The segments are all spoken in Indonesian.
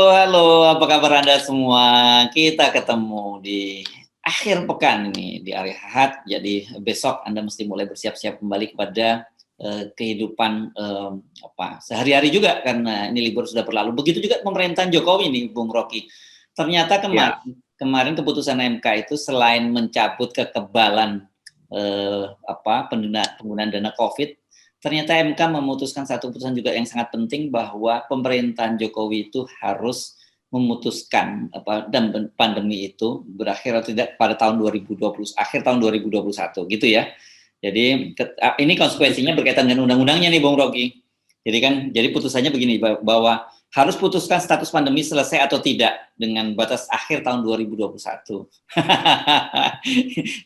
halo, apa kabar Anda semua? Kita ketemu di akhir pekan ini, di hari Ahad. Jadi besok Anda mesti mulai bersiap-siap kembali kepada kehidupan sehari-hari juga, karena ini libur sudah berlalu. Begitu juga pemerintahan Jokowi nih, Bung Rocky. Ternyata kemarin keputusan MK itu selain mencabut kekebalan penggunaan dana COVID, ternyata MK memutuskan satu putusan juga yang sangat penting, bahwa pemerintahan Jokowi itu harus memutuskan dan pandemi itu berakhir atau tidak pada tahun 2020, akhir tahun 2021 gitu ya. Jadi ini konsekuensinya berkaitan dengan undang-undangnya nih Bung Rocky. Jadi putusannya begini, bahwa harus putuskan status pandemi selesai atau tidak dengan batas akhir tahun 2021.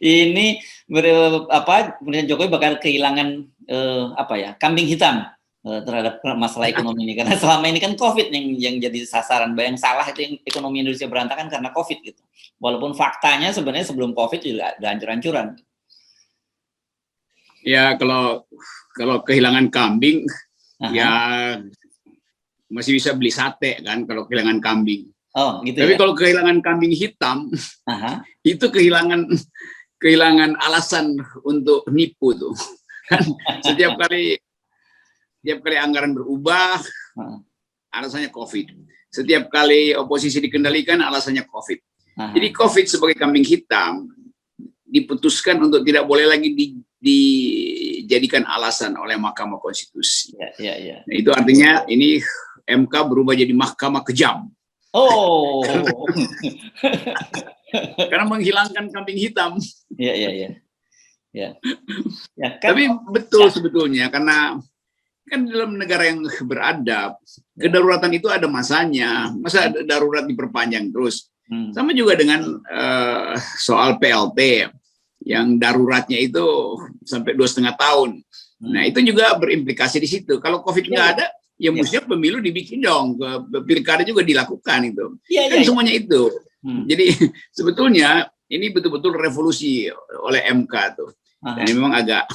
Ini pemerintahan Jokowi bakal kehilangan kambing hitam terhadap masalah ekonomi ini, karena selama ini kan COVID yang jadi sasaran. Yang salah itu yang ekonomi Indonesia berantakan karena COVID gitu. Walaupun faktanya sebenarnya sebelum COVID juga udah hancur-hancuran. Ya kalau kehilangan kambing, ya masih bisa beli sate kan kalau kehilangan kambing. Oh, gitu. Tapi ya? Kalau kehilangan kambing hitam, itu kehilangan alasan untuk nipu tuh. Kan setiap kali anggaran berubah, alasannya COVID. Setiap kali oposisi dikendalikan, alasannya COVID. Jadi COVID sebagai kambing hitam diputuskan untuk tidak boleh lagi dijadikan alasan oleh Mahkamah Konstitusi. Nah, itu artinya ini MK berubah jadi mahkamah kejam. Oh. Karena menghilangkan kambing hitam. Iya. Tapi betul sebetulnya, karena kan dalam negara yang beradab, kedaruratan itu ada masanya. Masa darurat diperpanjang terus? Sama juga dengan soal PLT yang daruratnya itu sampai 2,5 tahun. Nah, itu juga berimplikasi di situ. Kalau COVID nggak ada, ya mestinya pemilu dibikin dong, pilkada juga dilakukan itu. Semuanya itu. Jadi sebetulnya ini betul-betul revolusi oleh MK tuh. Dan memang agak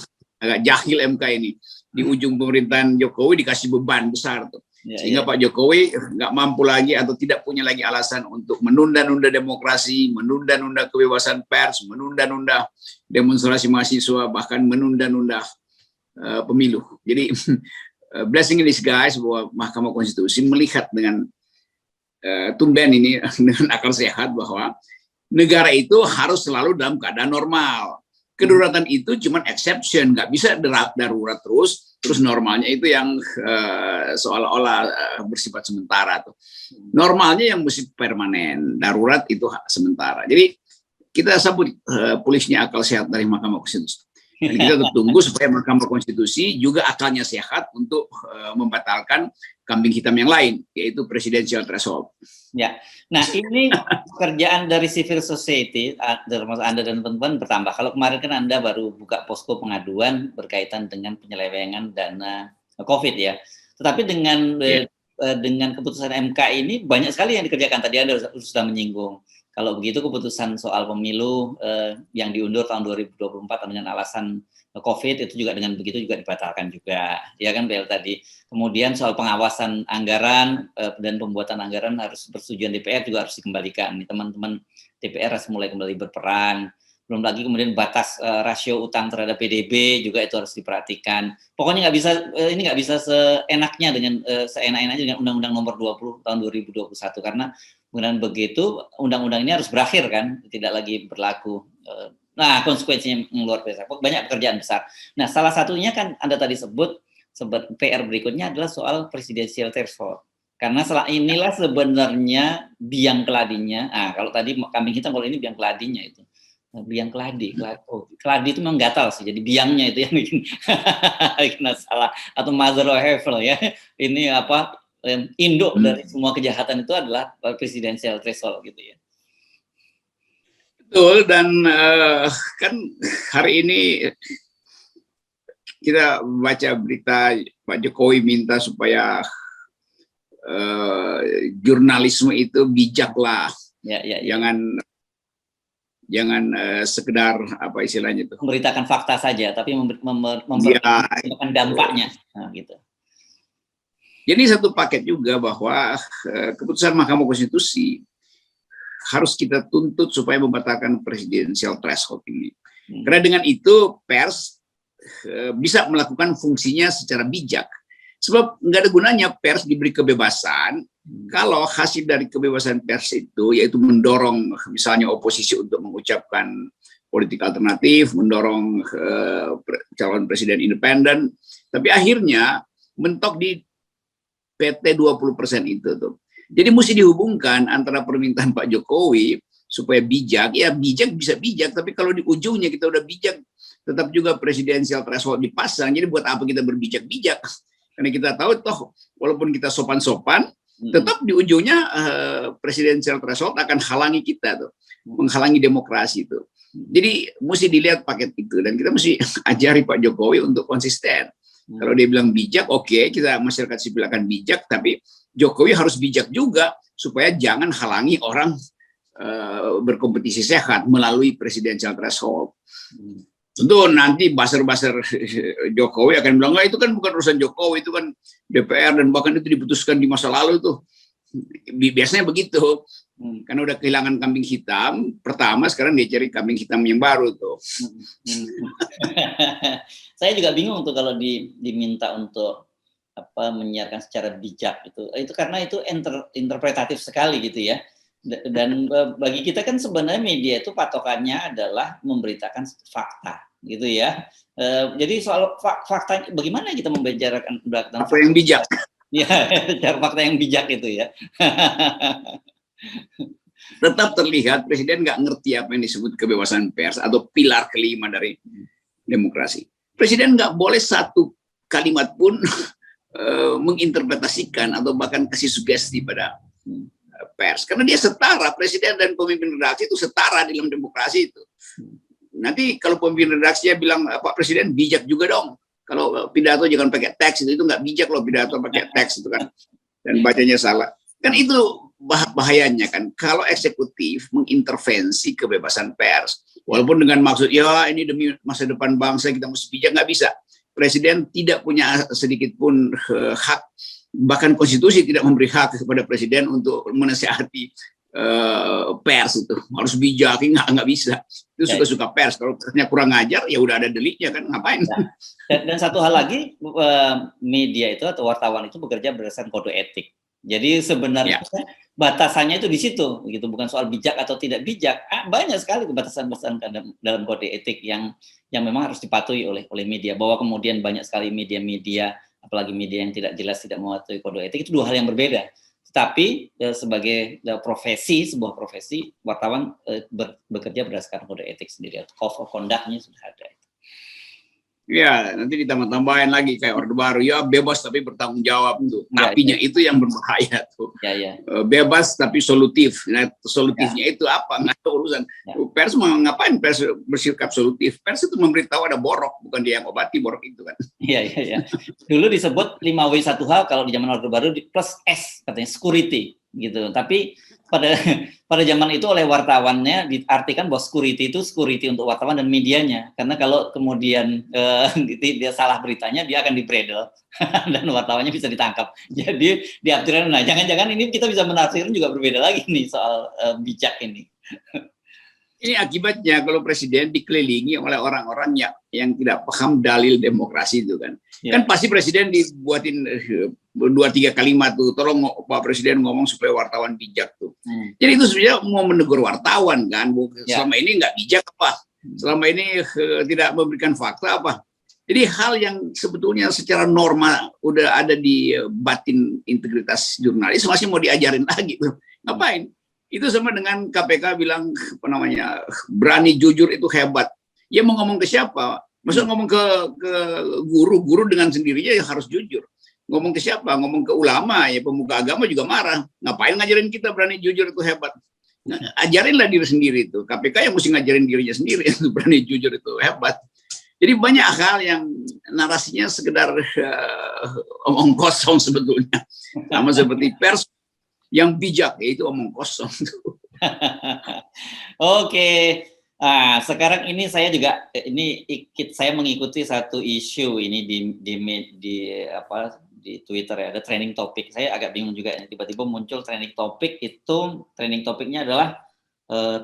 jahil MK ini. Di ujung pemerintahan Jokowi dikasih beban besar tuh. Sehingga Pak Jokowi nggak mampu lagi atau tidak punya lagi alasan untuk menunda-nunda demokrasi, menunda-nunda kebebasan pers, menunda-nunda demonstrasi mahasiswa, bahkan menunda-nunda pemilu. Jadi blessing in disguise bahwa Mahkamah Konstitusi melihat dengan tumben ini dengan akal sehat bahwa negara itu harus selalu dalam keadaan normal. Kedaruratan itu cuma exception, nggak bisa darurat terus normalnya itu yang seolah-olah bersifat sementara tuh. Normalnya yang mesti permanen, darurat itu sementara. Jadi kita sambut pulihnya akal sehat dari Mahkamah Konstitusi. Dan kita tunggu supaya Mahkamah Konstitusi juga akalnya sehat untuk membatalkan kambing hitam yang lain, yaitu presidential threshold. Ya, nah ini pekerjaan dari civil society, termasuk Anda dan teman-teman bertambah. Kalau kemarin kan Anda baru buka posko pengaduan berkaitan dengan penyelewengan dana COVID ya. Tetapi dengan keputusan MK ini banyak sekali yang dikerjakan. Tadi Anda sudah menyinggung. Kalau begitu keputusan soal pemilu yang diundur tahun 2024 dengan alasan COVID itu juga dengan begitu juga dibatalkan juga, ya kan Bel tadi. Kemudian soal pengawasan anggaran dan pembuatan anggaran harus persetujuan DPR juga harus dikembalikan. Teman-teman DPR harus mulai kembali berperan. Belum lagi kemudian batas rasio utang terhadap PDB juga itu harus diperhatikan. Pokoknya nggak bisa seenaknya seenak-enaknya dengan Undang-Undang Nomor 20 tahun 2021, karena dengan begitu undang-undang ini harus berakhir kan, tidak lagi berlaku. Nah, konsekuensinya luar biasa, banyak pekerjaan besar. Nah, salah satunya kan Anda tadi sebut PR berikutnya adalah soal presidensial threshold. Karena inilah sebenarnya biang keladinya. Nah, kalau tadi kambing hitam, kalau ini biang keladinya itu. Biang keladi. Keladi itu memang gatal sih, jadi biangnya itu yang bikin masalah. Atau mother of evil ya. Ini induk dari semua kejahatan itu adalah presidensial threshold gitu ya. Betul, dan kan hari ini kita baca berita Pak Jokowi minta supaya jurnalisme itu bijaklah, jangan sekedar apa istilahnya itu memberitakan fakta saja, tapi memberitakan dampaknya, nah, gitu. Jadi satu paket juga bahwa keputusan Mahkamah Konstitusi harus kita tuntut supaya membatalkan presidensial threshold ini. Karena dengan itu pers bisa melakukan fungsinya secara bijak. Sebab nggak ada gunanya pers diberi kebebasan kalau hasil dari kebebasan pers itu yaitu mendorong misalnya oposisi untuk mengucapkan politik alternatif, mendorong calon presiden independen, tapi akhirnya mentok di PT 20% itu tuh. Jadi mesti dihubungkan antara permintaan Pak Jokowi supaya bijak, ya bijak bisa bijak, tapi kalau di ujungnya kita udah bijak, tetap juga presidensial threshold dipasang, jadi buat apa kita berbijak-bijak? Karena kita tahu toh, walaupun kita sopan-sopan, tetap di ujungnya presidensial threshold akan halangi kita tuh, menghalangi demokrasi itu. Jadi mesti dilihat paket itu, dan kita mesti ajari Pak Jokowi untuk konsisten. Kalau dia bilang bijak, oke, kita masyarakat sipil akan bijak, tapi Jokowi harus bijak juga supaya jangan halangi orang berkompetisi sehat melalui presidensial threshold. Tentu nanti buzzer-buzzer Jokowi akan bilang, itu kan bukan urusan Jokowi, itu kan DPR, dan bahkan itu diputuskan di masa lalu tuh. Biasanya begitu. Karena udah kehilangan kambing hitam, pertama sekarang dia cari kambing hitam yang baru tuh. Saya juga bingung tuh kalau diminta untuk menyiarkan secara bijak itu karena itu interpretatif sekali gitu ya. Dan bagi kita kan sebenarnya media itu patokannya adalah memberitakan fakta gitu ya. Jadi soal fakta, bagaimana kita membicarakan apa yang bijak? Ya, fakta yang bijak itu ya. Tetap terlihat Presiden nggak ngerti apa yang disebut kebebasan pers atau pilar kelima dari demokrasi. Presiden nggak boleh satu kalimat pun menginterpretasikan atau bahkan kasih sugesti pada pers. Karena dia setara, Presiden dan pemimpin redaksi itu setara di dalam demokrasi itu. Nanti kalau pemimpin redaksinya bilang, Pak Presiden bijak juga dong. Kalau pidato jangan pakai teks, itu nggak bijak loh pidato pakai teks itu kan. Dan bacanya salah. Kan itu bahayanya kan. Kalau eksekutif mengintervensi kebebasan pers, walaupun dengan maksud, ya ini demi masa depan bangsa kita mesti bijak, nggak bisa. Presiden tidak punya sedikit pun hak, bahkan konstitusi tidak memberi hak kepada presiden untuk menasihati pers itu harus bijak, nggak bisa. Itu suka-suka pers. Kalau persnya kurang ajar, ya udah ada deliknya kan, ngapain? Dan satu hal lagi, media itu atau wartawan itu bekerja berdasarkan kode etik. Jadi sebenarnya batasannya itu di situ, gitu, bukan soal bijak atau tidak bijak. Banyak sekali batasan-batasan dalam kode etik yang memang harus dipatuhi oleh media. Bahwa kemudian banyak sekali media-media, apalagi media yang tidak jelas, tidak mematuhi kode etik, itu dua hal yang berbeda. Tetapi sebagai sebuah profesi, wartawan bekerja berdasarkan kode etik sendiri, atau code of conduct-nya sudah ada. Ya, nanti ditambah-tambahin lagi kayak Orde Baru, ya bebas tapi bertanggung jawab tuh. Tapinya itu yang berbahaya tuh. Bebas tapi solutif. Nah, solutifnya itu apa? Nggak ada urusan. Pers mau ngapain pers bersikap solutif? Pers itu memberitahu ada borok, bukan dia yang obati borok itu kan. Iya. Dulu disebut 5W1H kalau di zaman Orde Baru plus S katanya security gitu. Tapi pada zaman itu oleh wartawannya diartikan bahwa security itu security untuk wartawan dan medianya, karena kalau kemudian dia salah beritanya dia akan dibredel dan wartawannya bisa ditangkap. Jadi diartikan, nah jangan-jangan ini kita bisa menafsirkan juga berbeda lagi nih soal bijak ini. Ini akibatnya kalau presiden dikelilingi oleh orang-orang yang tidak paham dalil demokrasi itu kan. Kan pasti presiden dibuatin 2-3 kalimat tuh, tolong Pak Presiden ngomong supaya wartawan bijak tuh. Jadi itu sebenarnya mau menegur wartawan kan, selama ini nggak bijak apa, selama ini tidak memberikan fakta apa. Jadi hal yang sebetulnya secara normal udah ada di batin integritas jurnalis masih mau diajarin lagi tuh, ngapain? Itu sama dengan KPK bilang berani jujur itu hebat. Ya mau ngomong ke siapa? Maksud ngomong ke guru dengan sendirinya ya harus jujur. Ngomong ke siapa? Ngomong ke ulama, ya pemuka agama juga marah. Ngapain ngajarin kita berani jujur itu hebat? Nah, ajarinlah diri sendiri itu. KPK yang mesti ngajarin dirinya sendiri itu berani jujur itu hebat. Jadi banyak hal yang narasinya sekedar omong kosong sebetulnya. Sama seperti pers yang bijak, yaitu omong kosong. Oke. Nah, sekarang ini saya saya mengikuti satu isu ini di di Twitter ya, ada trending topik. Saya agak bingung juga ya, tiba-tiba muncul trending topik itu, trending topiknya adalah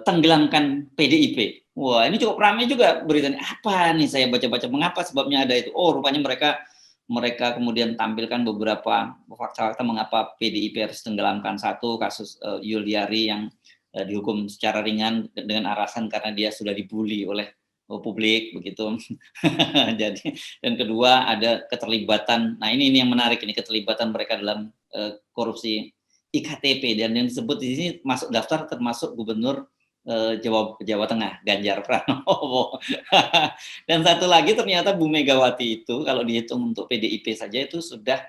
tenggelamkan PDIP. Wah, ini cukup ramai juga beritanya. Apa nih, saya baca-baca mengapa sebabnya ada itu. Oh, rupanya mereka kemudian tampilkan beberapa fakta-fakta mengapa PDIP harus tenggelamkan. Satu, kasus Yuliari yang dihukum secara ringan dengan alasan karena dia sudah dibully oleh publik begitu. Jadi, dan kedua ada keterlibatan. Nah, ini yang menarik, ini keterlibatan mereka dalam korupsi IKTP, dan yang disebut di sini masuk daftar termasuk Gubernur Jawa Tengah, Ganjar Pranowo. Dan satu lagi ternyata Bu Megawati itu kalau dihitung untuk PDIP saja itu sudah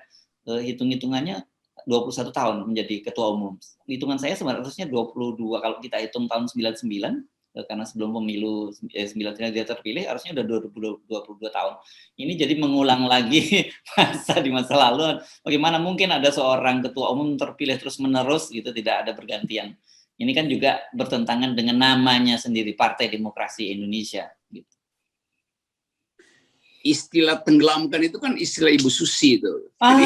hitung-hitungannya 21 tahun menjadi ketua umum. Hitungan saya sebenarnya 22 kalau kita hitung tahun 99, karena sebelum pemilu 99 dia terpilih, harusnya udah 22 tahun. Ini jadi mengulang lagi di masa lalu. Bagaimana mungkin ada seorang ketua umum terpilih terus menerus gitu, tidak ada pergantian. Ini kan juga bertentangan dengan namanya sendiri, Partai Demokrasi Indonesia. Gitu. Istilah tenggelamkan itu kan istilah Ibu Susi itu. Jadi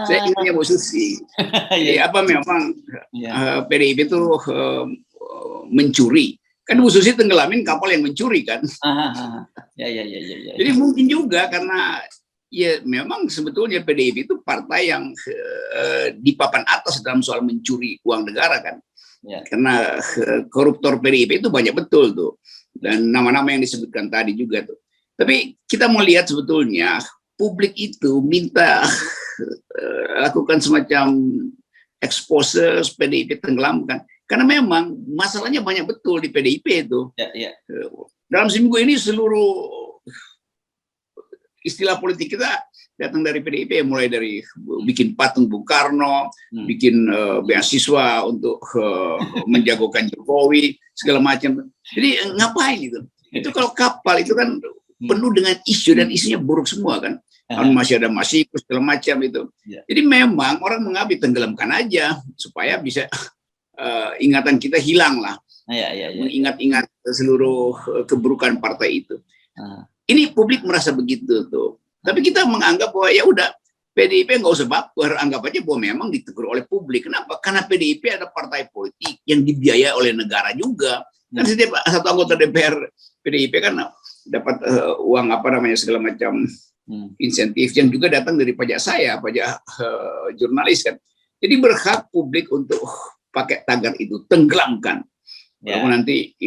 saya ingatnya Ibu Susi. Jadi apa memang PDIP itu mencuri? Kan Bu Susi tenggelamin kapal yang mencuri kan. Ya. Jadi mungkin juga karena ya memang sebetulnya PDIP itu partai yang di papan atas dalam soal mencuri uang negara kan. Ya. Karena koruptor PDIP itu banyak betul tuh. Dan nama-nama yang disebutkan tadi juga tuh. Tapi kita mau lihat sebetulnya publik itu minta lakukan semacam expose PDIP tenggelamkan. Karena memang masalahnya banyak betul di PDIP itu. Ya. Dalam seminggu ini seluruh istilah politik kita datang dari PDIP, mulai dari bikin patung Bung Karno, bikin beasiswa untuk menjagokan Jokowi, segala macam. Jadi ngapain itu? Itu kalau kapal itu kan penuh dengan isu dan isunya buruk semua kan. Masih ada Masiku segala macam itu. Jadi memang orang mengambil tenggelamkan aja supaya bisa ingatan kita hilang lah. Mengingat-ingat seluruh keburukan partai itu. Ini publik merasa begitu tuh. Tapi kita menganggap bahwa ya udah PDIP nggak usah baper, anggap aja bahwa memang ditegur oleh publik. Kenapa? Karena PDIP ada partai politik yang dibiayai oleh negara juga. Kan setiap satu anggota DPR PDIP kan dapat uang segala macam insentif yang juga datang dari pajak saya, pajak jurnalis kan. Jadi berhak publik untuk pakai tagar itu, tenggelamkan. Walaupun nanti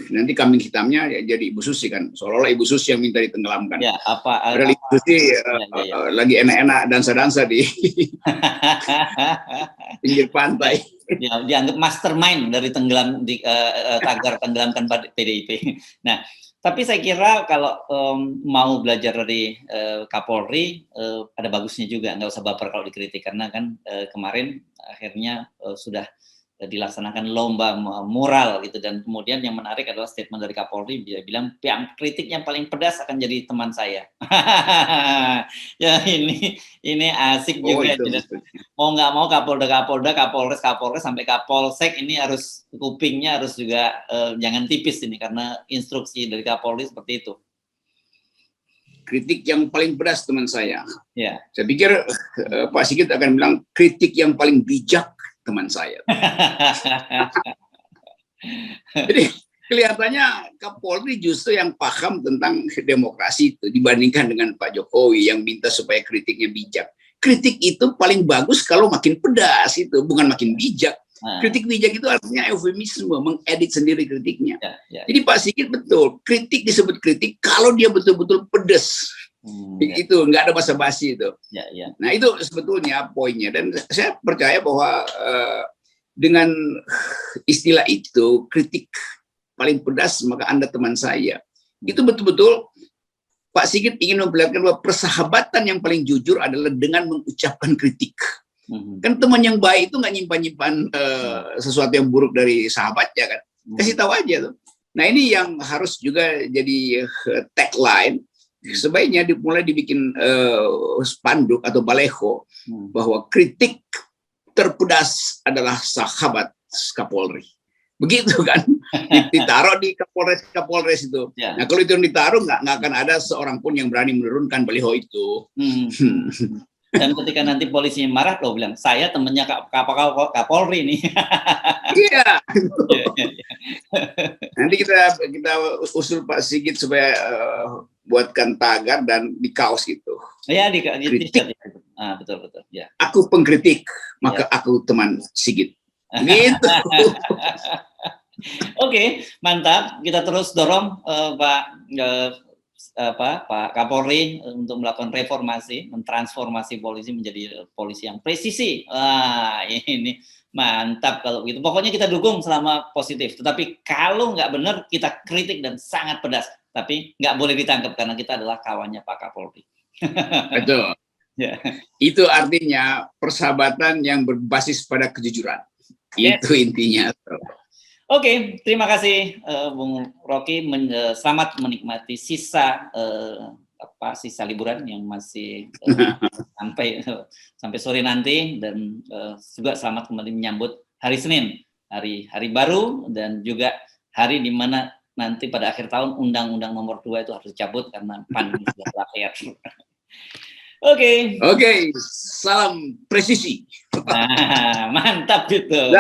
nanti kambing hitamnya ya jadi Ibu Susi kan, seolah-olah Ibu Susi yang minta ditenggelamkan. Ya, padahal Ibu Susi lagi enak-enak dansa-dansa di pinggir pantai. Ya, dianggap mastermind dari tagar tenggelamkan PDIP. Nah, tapi saya kira kalau mau belajar dari Kapolri ada bagusnya juga, nggak usah baper kalau dikritik, karena kan kemarin akhirnya sudah dilaksanakan lomba moral gitu, dan kemudian yang menarik adalah statement dari Kapolri, dia bilang kritik yang paling pedas akan jadi teman saya. Ya ini asik juga. Mau nggak mau Kapolda, Kapolres sampai Kapolsek ini harus kupingnya harus juga jangan tipis ini, karena instruksi dari Kapolri seperti itu. Kritik yang paling pedas teman saya. Ya. Saya pikir Pak Sigit akan bilang kritik yang paling bijak teman saya. Jadi kelihatannya Kapolri justru yang paham tentang demokrasi itu dibandingkan dengan Pak Jokowi yang minta supaya kritiknya bijak. Kritik itu paling bagus kalau makin pedas itu, bukan makin bijak. Kritik bijak itu artinya eufemisme, mengedit sendiri kritiknya. Jadi Pak Sigit betul, kritik disebut kritik kalau dia betul-betul pedas. Itu nggak ada basa-basi itu. Nah itu sebetulnya poinnya, dan saya percaya bahwa dengan istilah itu kritik paling pedas maka Anda teman saya, itu betul-betul Pak Sigit ingin memperlihatkan bahwa persahabatan yang paling jujur adalah dengan mengucapkan kritik. Kan teman yang baik itu nggak nyimpan sesuatu yang buruk dari sahabatnya kan, kasih tahu aja tuh. Nah ini yang harus juga jadi tagline. Sebaiknya mulai dibikin spanduk atau baleho bahwa kritik terpedas adalah sahabat Kapolri. Begitu kan? Ditaruh di Kapolres itu. Nah kalau itu ditaruh nggak akan ada seorang pun yang berani menurunkan baliho itu. Dan ketika nanti polisinya marah, lo bilang, saya temennya Kapolri nih. Iya. Nanti kita usul Pak Sigit supaya buatkan tagar dan di kaos itu. Iya, kritik. Betul. Ya. Aku pengkritik, maka aku teman Sigit. Gitu. Oke, mantap. Kita terus dorong Pak Kapolri untuk melakukan reformasi, mentransformasi polisi menjadi polisi yang presisi. Wah, ini mantap kalau gitu. Pokoknya kita dukung selama positif. Tetapi kalau nggak benar, kita kritik dan sangat pedas. Tapi nggak boleh ditangkap karena kita adalah kawannya Pak Kapolri. Betul. Ya. Itu artinya persahabatan yang berbasis pada kejujuran. Yes. Itu intinya. Oke, terima kasih Bung Rocky. Selamat menikmati sisa sisa liburan yang masih sampai sore nanti, dan juga selamat kembali menyambut hari Senin, hari baru, dan juga hari di mana nanti pada akhir tahun Undang-Undang Nomor 2 itu harus dicabut karena pandemi sudah berakhir. Oke, salam presisi. Mantap gitu.